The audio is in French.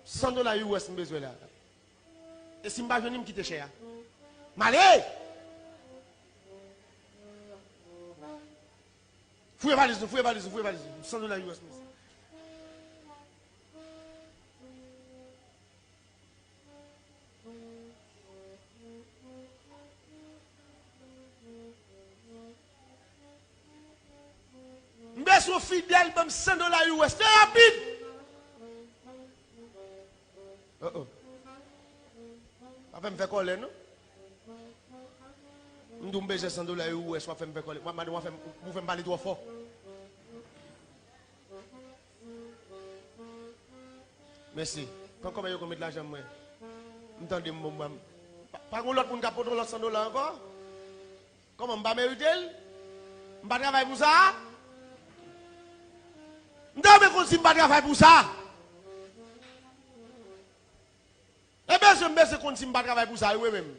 $100 US besoin là. Et si je ne vais pas quitter cher. Malé! Fouille valise, $100 US. Mais son fidèle, $100 US. C'est rapide! Oh. Après, je fais coller, non? Je me dis $100 US, je fais coller. Je fais parler trop fort. Merci. Comment vous mettez de l'argent, moi? Je me dis, pas qu'on l'autre monde qui a porté $100 encore? Comment je ne vais pas mériter? Je ne vais pas travailler pour ça? Je ne vais pas travailler pour ça? Eh bien, je me dis que je ne vais pas travailler pour ça, oui, même.